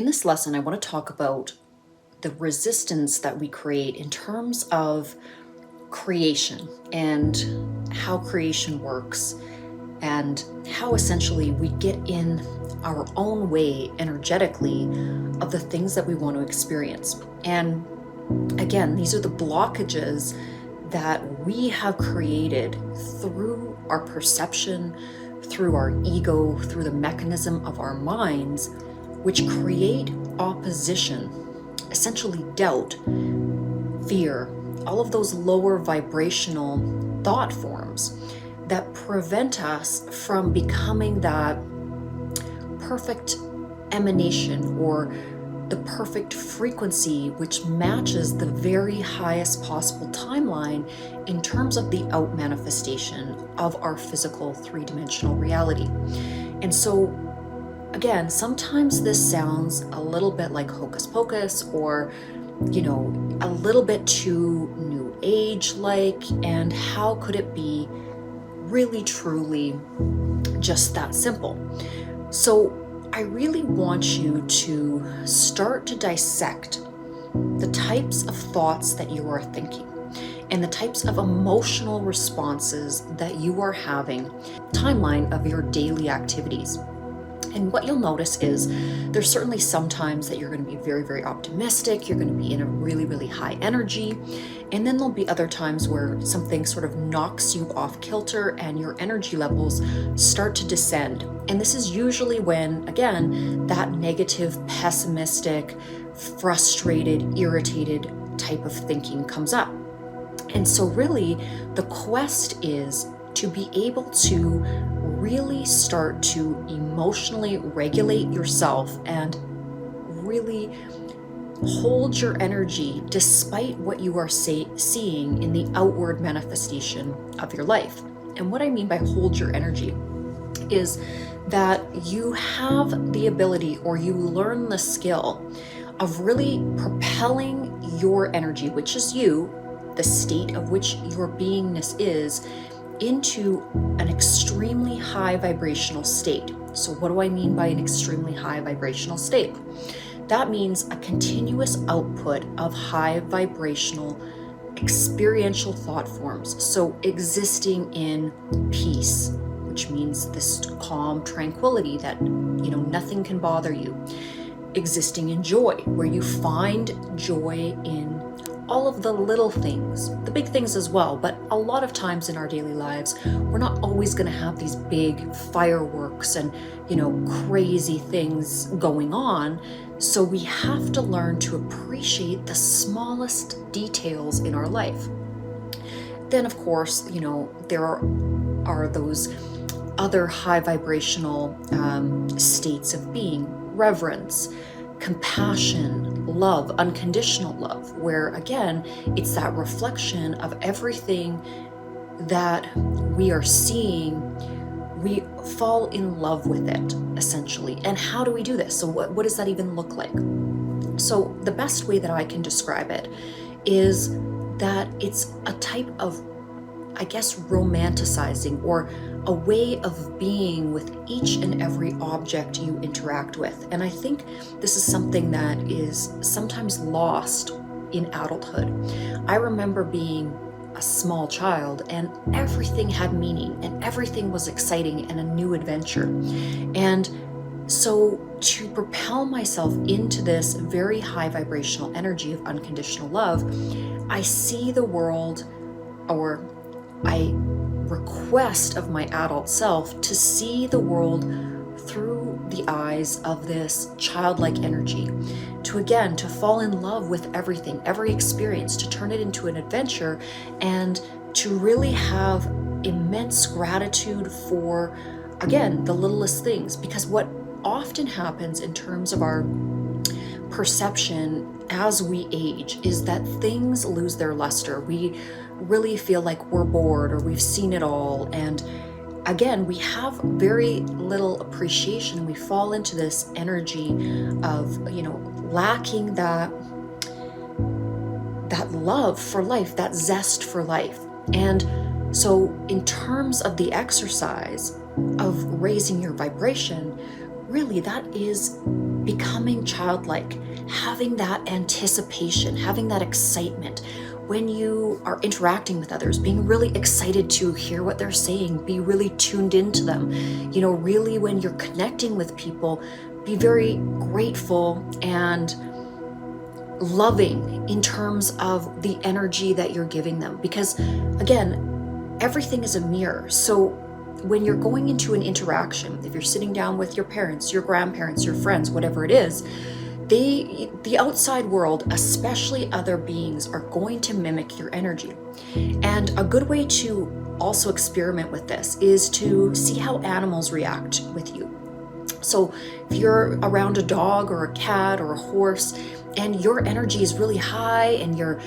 In this lesson, I want to talk about the resistance that we create in terms of creation and how creation works, and how essentially we get in our own way energetically of the things that we want to experience. And again, these are the blockages that we have created through our perception, through our ego, through the mechanism of our minds, which create opposition, essentially doubt, fear, all of those lower vibrational thought forms that prevent us from becoming that perfect emanation or the perfect frequency which matches the very highest possible timeline in terms of the out manifestation of our physical three-dimensional reality. And so again, sometimes this sounds a little bit like hocus pocus, or a little bit too new age like, and how could it be really truly just that simple? So I really want you to start to dissect the types of thoughts that you are thinking and the types of emotional responses that you are having, timeline of your daily activities. And what you'll notice is there's certainly some times that you're going to be very, very optimistic. You're going to be in a really, really high energy. And then there'll be other times where something sort of knocks you off kilter and your energy levels start to descend. And this is usually when, again, that negative, pessimistic, frustrated, irritated type of thinking comes up. And so really the quest is to be able to really start to emotionally regulate yourself and really hold your energy despite what you are seeing in the outward manifestation of your life. And what I mean by hold your energy is that you have the ability, or you learn the skill of really propelling your energy, which is you, the state of which your beingness is, into an extremely high vibrational state. So what do I mean by an extremely high vibrational state? That means a continuous output of high vibrational experiential thought forms. So existing in peace, which means this calm tranquility that, nothing can bother you. Existing in joy, where you find joy in all of the little things, the big things as well, but a lot of times in our daily lives, we're not always going to have these big fireworks and, crazy things going on. So we have to learn to appreciate the smallest details in our life. Then, of course, there are those other high vibrational states of being: reverence, compassion, love, unconditional love, where again, it's that reflection of everything that we are seeing. We fall in love with it, essentially. And how do we do this? So what does that even look like? So the best way that I can describe it is that it's a type of, romanticizing, or a way of being with each and every object you interact with. And I think this is something that is sometimes lost in adulthood. I remember being a small child and everything had meaning and everything was exciting and a new adventure. And so to propel myself into this very high vibrational energy of unconditional love, I see the world, or I request of my adult self to see the world through the eyes of this childlike energy, to fall in love with everything, every experience, to turn it into an adventure, and to really have immense gratitude for, again, the littlest things. Because what often happens in terms of our perception as we age is that things lose their luster. We really feel like we're bored, or we've seen it all, and again, we have very little appreciation. We fall into this energy of lacking that love for life, that zest for life. And so in terms of the exercise of raising your vibration, really that is becoming childlike, having that anticipation, having that excitement when you are interacting with others, being really excited to hear what they're saying, be really tuned into them. Really when you're connecting with people, be very grateful and loving in terms of the energy that you're giving them. Because again, everything is a mirror. So when you're going into an interaction, if you're sitting down with your parents, your grandparents, your friends, whatever it is, the outside world, especially other beings, are going to mimic your energy. And a good way to also experiment with this is to see how animals react with you. So if you're around a dog or a cat or a horse and your energy is really high and you're,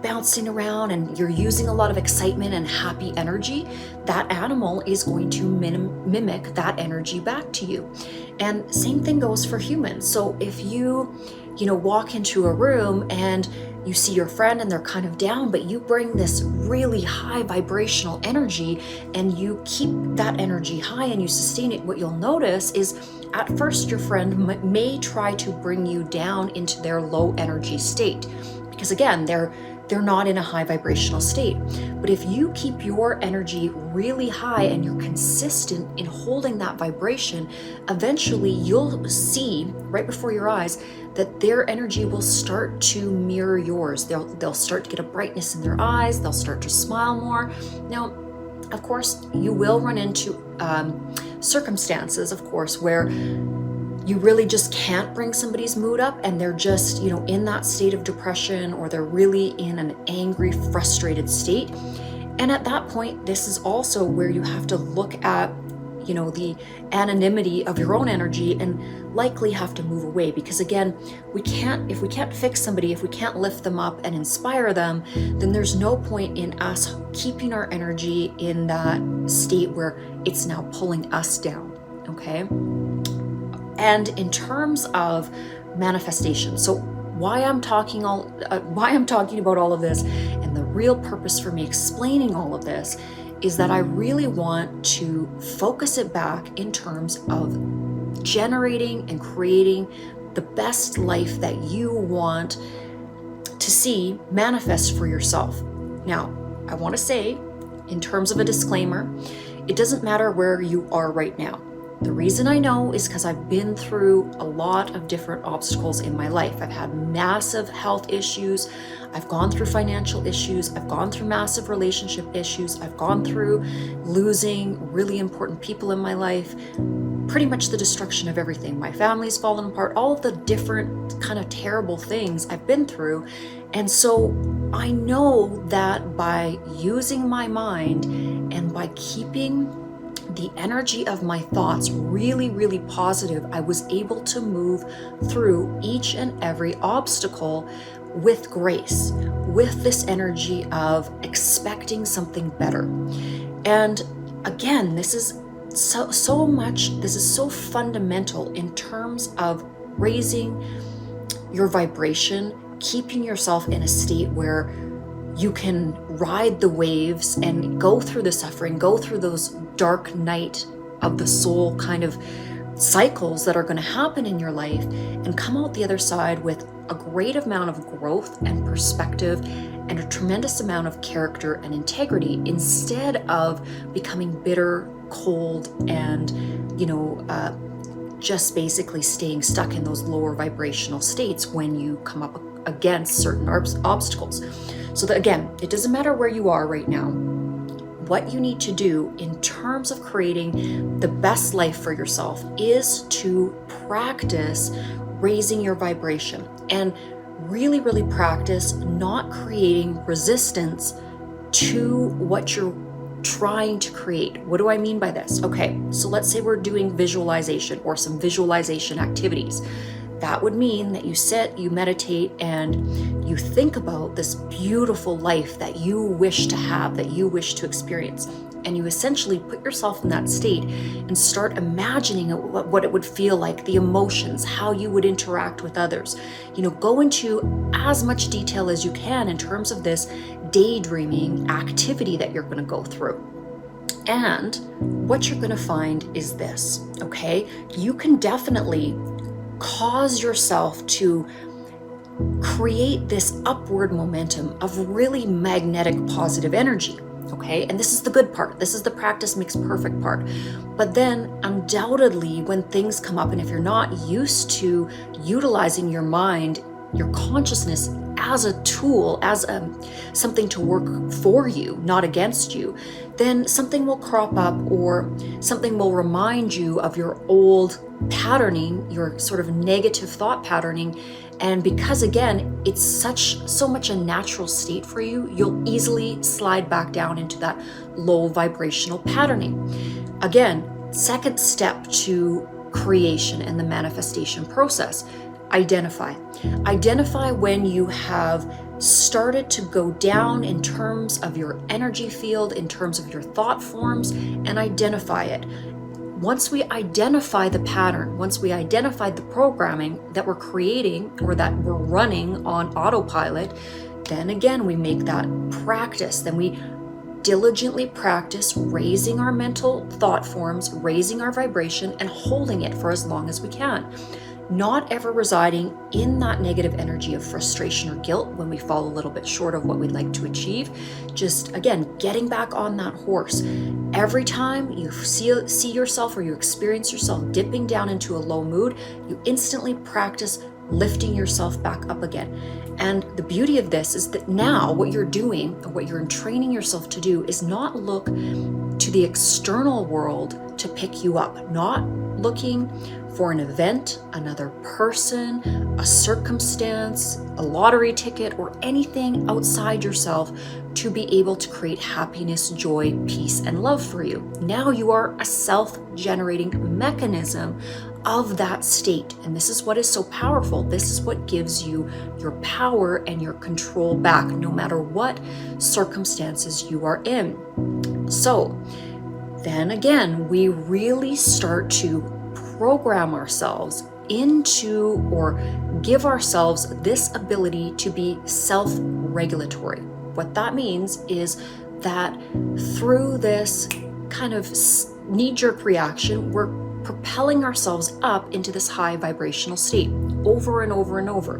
bouncing around and you're using a lot of excitement and happy energy, that animal is going to mimic that energy back to you. And same thing goes for humans. So if you walk into a room and you see your friend and they're kind of down, but you bring this really high vibrational energy and you keep that energy high and you sustain it, what you'll notice is at first your friend may try to bring you down into their low energy state, because again, they're not in a high vibrational state. But if you keep your energy really high and you're consistent in holding that vibration, eventually you'll see right before your eyes that their energy will start to mirror yours. They'll start to get a brightness in their eyes. They'll start to smile more. Now, of course, you will run into circumstances, of course, where you really just can't bring somebody's mood up and they're just, in that state of depression, or they're really in an angry, frustrated state. And at that point, this is also where you have to look at, the anonymity of your own energy and likely have to move away. Because again, if we can't fix somebody, if we can't lift them up and inspire them, then there's no point in us keeping our energy in that state where it's now pulling us down, okay? And in terms of manifestation, so why I'm talking about all of this, and the real purpose for me explaining all of this, is that I really want to focus it back in terms of generating and creating the best life that you want to see manifest for yourself. Now, I want to say, in terms of a disclaimer, it doesn't matter where you are right now. The reason I know is because I've been through a lot of different obstacles in my life. I've had massive health issues. I've gone through financial issues. I've gone through massive relationship issues. I've gone through losing really important people in my life. Pretty much the destruction of everything. My family's fallen apart. All of the different kind of terrible things I've been through. And so I know that by using my mind and by keeping the energy of my thoughts really, really positive, I was able to move through each and every obstacle with grace, with this energy of expecting something better. And again, this is so fundamental in terms of raising your vibration, keeping yourself in a state where you can ride the waves and go through the suffering, go through those dark night of the soul kind of cycles that are going to happen in your life, and come out the other side with a great amount of growth and perspective and a tremendous amount of character and integrity, instead of becoming bitter, cold, and just basically staying stuck in those lower vibrational states when you come up against certain obstacles. So that, again, it doesn't matter where you are right now. What you need to do in terms of creating the best life for yourself is to practice raising your vibration, and really, really practice not creating resistance to what you're trying to create. What do I mean by this? Okay, so let's say we're doing visualization or some visualization activities. That would mean that you sit, you meditate, and you think about this beautiful life that you wish to have, that you wish to experience. And you essentially put yourself in that state and start imagining what it would feel like, the emotions, how you would interact with others. Go into as much detail as you can in terms of this daydreaming activity that you're going to go through. And what you're going to find is this, okay? You can definitely cause yourself to create this upward momentum of really magnetic positive energy. Okay, and this is the good part. This is the practice makes perfect part. But then undoubtedly, when things come up, and if you're not used to utilizing your mind, your consciousness as a tool, as something to work for you, not against you, then something will crop up, or something will remind you of your old patterning, your sort of negative thought patterning. And because again, it's so much a natural state for you, you'll easily slide back down into that low vibrational patterning. Again, second step to creation and the manifestation process: identify. Identify when you have started to go down in terms of your energy field, in terms of your thought forms, and identify it. Once we identify the pattern, once we identify the programming that we're creating or that we're running on autopilot, then again, we make that practice. Then we diligently practice raising our mental thought forms, raising our vibration, and holding it for as long as we can. Not ever residing in that negative energy of frustration or guilt when we fall a little bit short of what we'd like to achieve. Just again, getting back on that horse. Every time you see yourself or you experience yourself dipping down into a low mood, you instantly practice lifting yourself back up again. And the beauty of this is that now what you're doing, or what you're training yourself to do, is not look to the external world to pick you up, not looking for an event, another person, a circumstance, a lottery ticket, or anything outside yourself to be able to create happiness, joy, peace, and love for you. Now you are a self-generating mechanism of that state. And this is what is so powerful. This is what gives you your power and your control back, no matter what circumstances you are in. So then again, we really start to program ourselves into, or give ourselves this ability to be self-regulatory. What that means is that through this kind of knee-jerk reaction, we're propelling ourselves up into this high vibrational state over and over and over.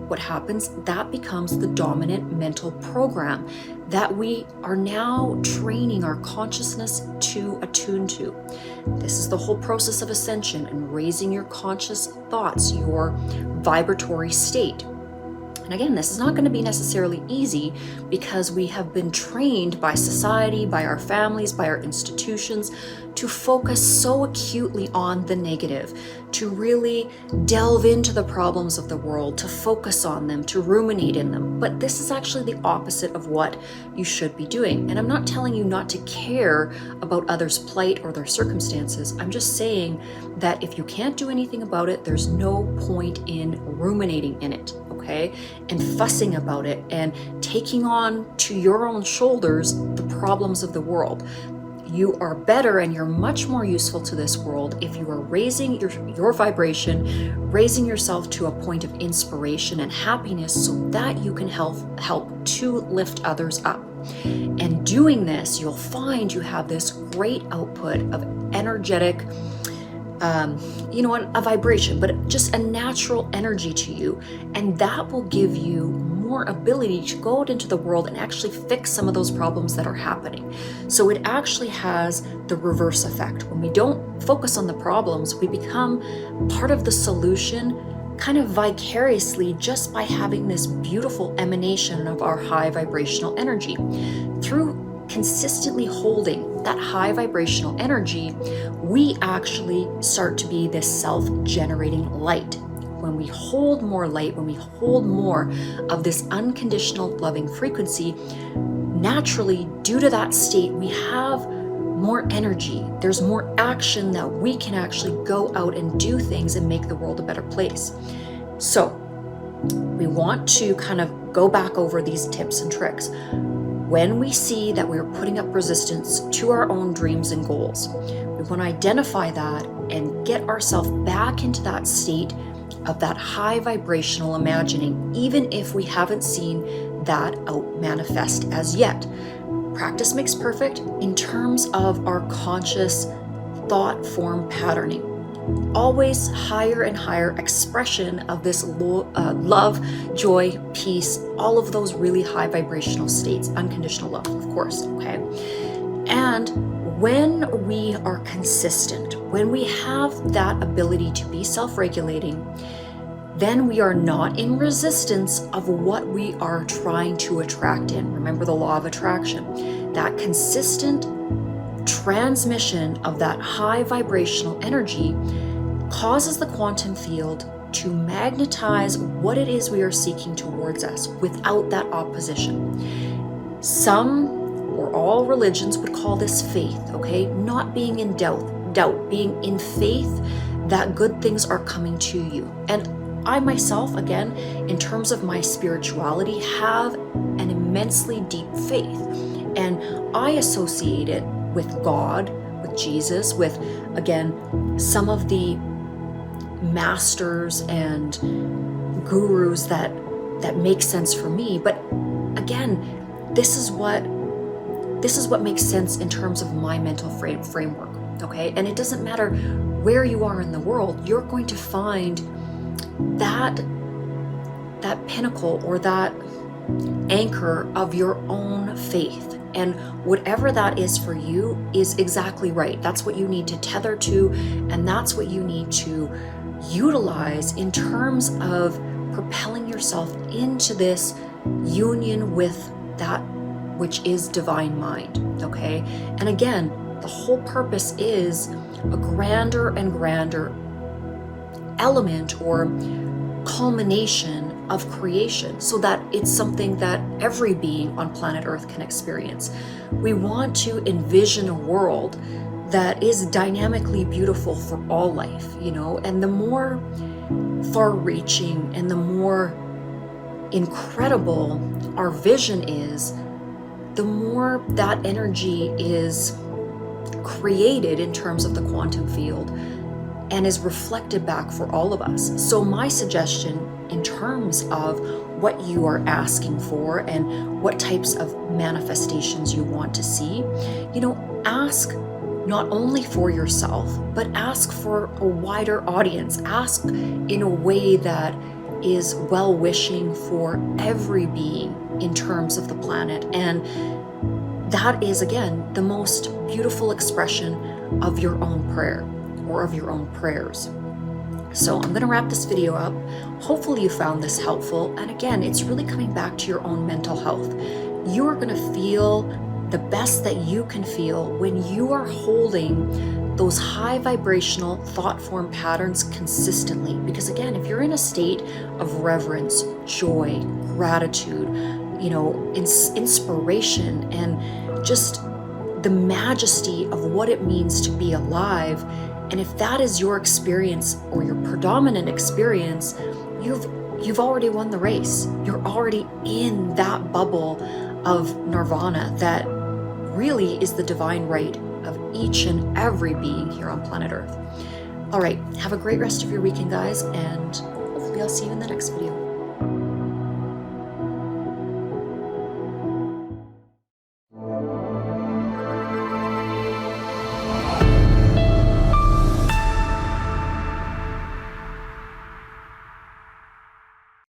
What happens? That becomes the dominant mental program that we are now training our consciousness to attune to. This is the whole process of ascension and raising your conscious thoughts, your vibratory state. And again, this is not going to be necessarily easy, because we have been trained by society, by our families, by our institutions to focus so acutely on the negative, to really delve into the problems of the world, to focus on them, to ruminate in them. But this is actually the opposite of what you should be doing. And I'm not telling you not to care about others' plight or their circumstances. I'm just saying that if you can't do anything about it, there's no point in ruminating in it. Okay, and fussing about it and taking on to your own shoulders the problems of the world. You are better and you're much more useful to this world if you are raising your vibration, raising yourself to a point of inspiration and happiness, so that you can help to lift others up. And doing this, you'll find you have this great output of energetic, a vibration, but just a natural energy to you. And that will give you more ability to go out into the world and actually fix some of those problems that are happening. So it actually has the reverse effect. When we don't focus on the problems, we become part of the solution kind of vicariously, just by having this beautiful emanation of our high vibrational energy. Through consistently holding that high vibrational energy, we actually start to be this self-generating light. When we hold more light, when we hold more of this unconditional loving frequency, naturally, due to that state, we have more energy. There's more action that we can actually go out and do things and make the world a better place. So we want to kind of go back over these tips and tricks. When we see that we're putting up resistance to our own dreams and goals, we want to identify that and get ourselves back into that state of that high vibrational imagining, even if we haven't seen that out manifest as yet. Practice makes perfect in terms of our conscious thought form patterning. always higher and higher expression of this love, joy, peace, all of those really high vibrational states, unconditional love, of course, okay? And when we are consistent, when we have that ability to be self-regulating, then we are not in resistance of what we are trying to attract in. Remember the law of attraction. That consistent transmission of that high vibrational energy causes the quantum field to magnetize what it is we are seeking towards us without that opposition. Some or all religions would call this faith, okay? Not being in doubt, being in faith that good things are coming to you. And I myself, again, in terms of my spirituality, have an immensely deep faith. And I associate it with God, with Jesus, with, again, some of the masters and gurus that make sense for me. But again, this is what makes sense in terms of my mental framework, okay? And it doesn't matter where you are in the world, you're going to find that pinnacle or that anchor of your own faith. And whatever that is for you is exactly right. That's what you need to tether to, and that's what you need to utilize in terms of propelling yourself into this union with that which is divine mind, okay? And again, the whole purpose is a grander and grander element or culmination of creation, so that it's something that every being on planet Earth can experience. We want to envision a world that is dynamically beautiful for all life, you know, and the more far-reaching and the more incredible our vision is, the more that energy is created in terms of the quantum field and is reflected back for all of us. So my suggestion in terms of what you are asking for and what types of manifestations you want to see, you know, ask not only for yourself, but ask for a wider audience. Ask in a way that is well-wishing for every being in terms of the planet. And that is, again, the most beautiful expression of your own prayer or of your own prayers. So I'm going to wrap this video up. Hopefully you found this helpful. And again, it's really coming back to your own mental health. You are going to feel the best that you can feel when you are holding those high vibrational thought form patterns consistently. Because again, if you're in a state of reverence, joy, gratitude, you know, inspiration, and just the majesty of what it means to be alive, and if that is your experience or your predominant experience, you've already won the race. You're already in that bubble of nirvana that really is the divine right of each and every being here on planet Earth. All right, have a great rest of your weekend, guys, and hopefully I'll see you in the next video.